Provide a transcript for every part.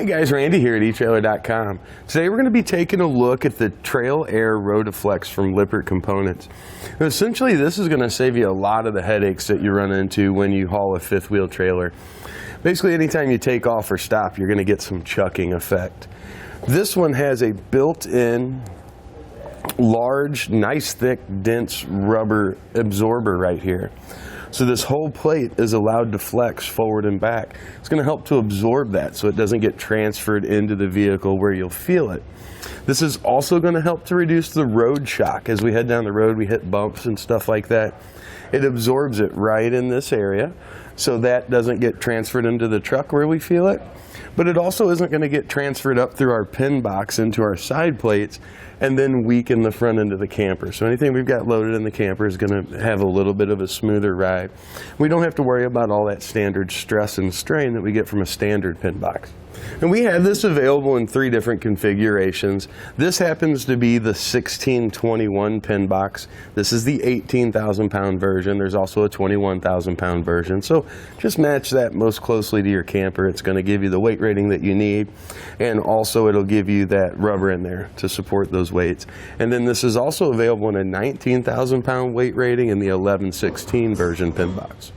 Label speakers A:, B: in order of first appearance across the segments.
A: Hi guys, Randy here at etrailer.com. Today we're going to be taking a look at the Trailair Rota-Flex from Lippert Components. And essentially this is going to save you a lot of the headaches that you run into when you haul a fifth wheel trailer. Basically anytime you take off or stop, you're going to get some chucking effect. This one has a built-in large, nice, thick, dense rubber absorber right here. So this whole plate is allowed to flex forward and back. It's going to help to absorb that so it doesn't get transferred into the vehicle where you'll feel it. This is also going to help to reduce the road shock. As we head down the road, we hit bumps and stuff like that. It absorbs it right in this area so that doesn't get transferred into the truck where we feel it. But it also isn't going to get transferred up through our pin box into our side plates and then weaken the front end of the camper. So anything we've got loaded in the camper is going to have a little bit of a smoother ride. We don't have to worry about all that standard stress and strain that we get from a standard pin box. And we have this available in 3 different configurations. This happens to be the 1621 pin box. This is the 18,000 pound version. There's also a 21,000 pound version. So just match that most closely to your camper. It's going to give you the weight rating that you need. And also it'll give you that rubber in there to support those weights. And then this is also available in a 19,000 pound weight rating in the 1116 version pin box.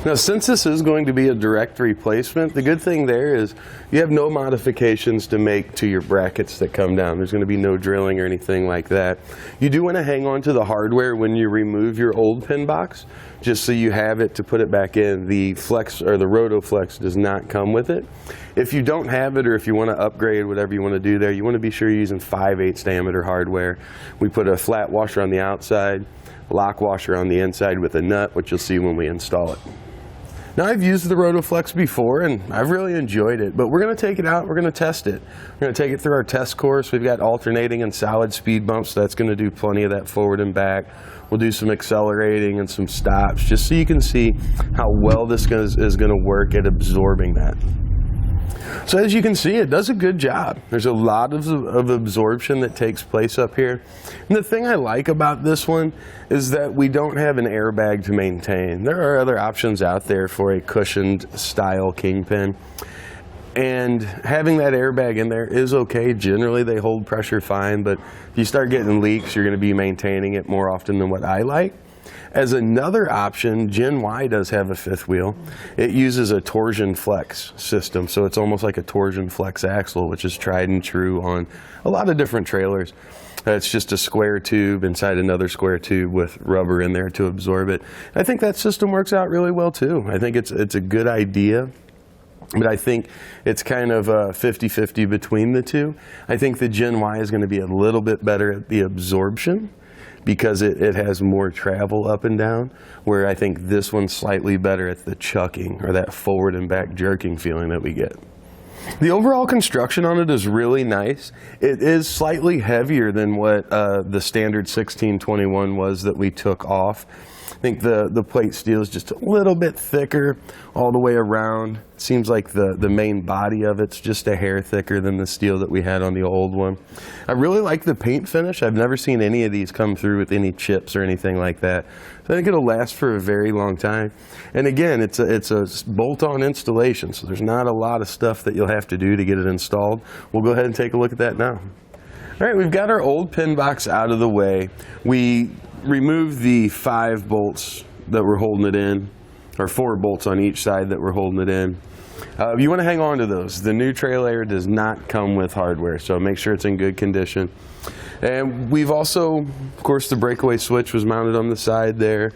A: Now, since this is going to be a direct replacement, the good thing there is you have no modifications to make to your brackets that come down. There's going to be no drilling or anything like that. You do want to hang on to the hardware when you remove your old pin box, just so you have it to put it back in. The Flex or the Rota-Flex does not come with it. If you don't have it, or if you want to upgrade, whatever you want to do there, you want to be sure you're using 5/8 diameter hardware. We put a flat washer on the outside, lock washer on the inside with a nut, which you'll see when we install it. Now, I've used the Rota-Flex before and I've really enjoyed it, but we're going to take it out, we're going to test it. We're going to take it through our test course. We've got alternating and solid speed bumps, so that's going to do plenty of that forward and back. We'll do some accelerating and some stops, just so you can see how well this is going to work at absorbing that. So as you can see, it does a good job. There's a lot of absorption that takes place up here. And the thing I like about this one is that we don't have an airbag to maintain. There are other options out there for a cushioned style kingpin. And having that airbag in there is okay. Generally they hold pressure fine, but if you start getting leaks, you're going to be maintaining it more often than what I like. As another option, Gen Y does have a fifth wheel. It uses a torsion flex system, so it's almost like a torsion flex axle, which is tried and true on a lot of different trailers. It's just a square tube inside another square tube with rubber in there to absorb it. I think that system works out really well too. I think it's a good idea. But I think it's kind of 50-50 between the two. I think the Gen Y is going to be a little bit better at the absorption, because it has more travel up and down, where I think this one's slightly better at the chucking or that forward and back jerking feeling that we get. The overall construction on it is really nice. It is slightly heavier than what the standard 1621 was that we took off. I think the plate steel is just a little bit thicker all the way around. It seems like the main body of it's just a hair thicker than the steel that we had on the old one. I really like the paint finish. I've never seen any of these come through with any chips or anything like that. So I think it'll last for a very long time. And again, it's a bolt-on installation, so there's not a lot of stuff that you'll have to do to get it installed. We'll go ahead and take a look at that now. All right, we've got our old pin box out of the way. We removed the 5 bolts that were holding it in, or 4 bolts on each side that were holding it in. You want to hang on to those. The new Trailair does not come with hardware, so make sure it's in good condition. And we've also, of course, the breakaway switch was mounted on the side there.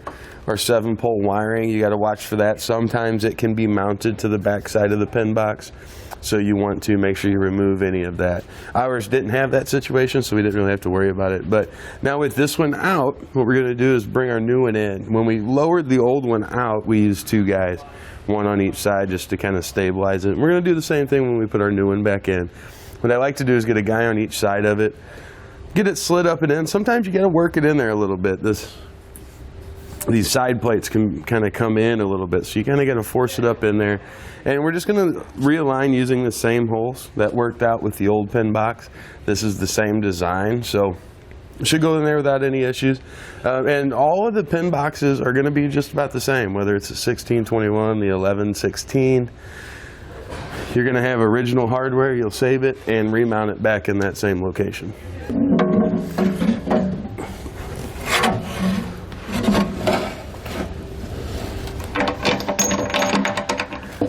A: Our 7-pole wiring, you got to watch for that. Sometimes it can be mounted to the back side of the pin box, so you want to make sure you remove any of that. Ours didn't have that situation, so we didn't really have to worry about it. But now with this one out, what we're going to do is bring our new one in. When we lowered the old one out, we used 2 guys, one on each side, just to kind of stabilize it. And we're going to do the same thing when we put our new one back in. What I like to do is get a guy on each side of it, get it slid up and in. Sometimes you got to work it in there a little bit. These side plates can kind of come in a little bit, so you kind of got to force it up in there. And we're just going to realign using the same holes that worked out with the old pin box. This is the same design, so it should go in there without any issues. And all of the pin boxes are going to be just about the same, whether it's a 1621, the 1116. You're going to have original hardware, you'll save it and remount it back in that same location.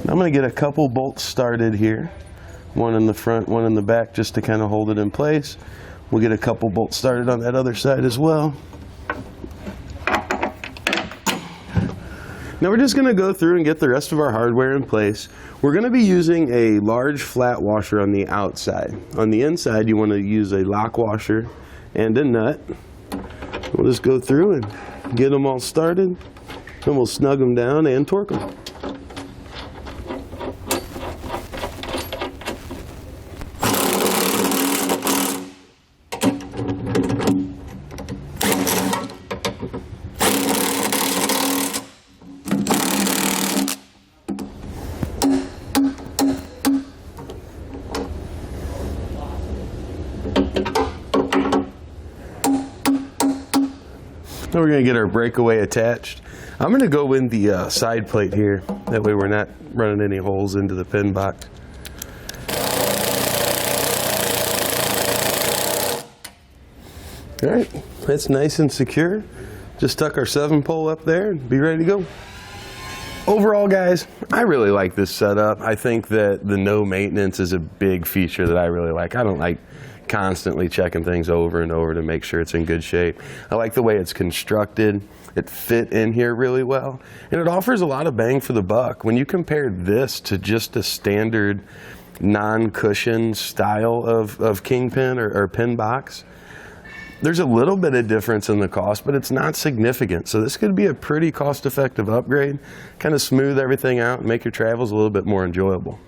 A: I'm going to get a couple bolts started here. One in the front, one in the back, just to kind of hold it in place. We'll get a couple bolts started on that other side as well. Now we're just going to go through and get the rest of our hardware in place. We're going to be using a large flat washer on the outside. On the inside you want to use a lock washer and a nut. We'll just go through and get them all started, then we'll snug them down and torque them. Now we're going to get our breakaway attached. I'm going to go in the side plate here. That way we're not running any holes into the pin box. All right, that's nice and secure. Just tuck our 7-pole up there and be ready to go. Overall, guys, I really like this setup. I think that the no maintenance is a big feature that I really like. I don't like constantly checking things over and over to make sure it's in good shape. I like the way it's constructed. It fit in here really well, and it offers a lot of bang for the buck. When you compare this to just a standard non-cushion style of kingpin or pin box, there's a little bit of difference in the cost, but it's not significant. So this could be a pretty cost-effective upgrade, kind of smooth everything out and make your travels a little bit more enjoyable.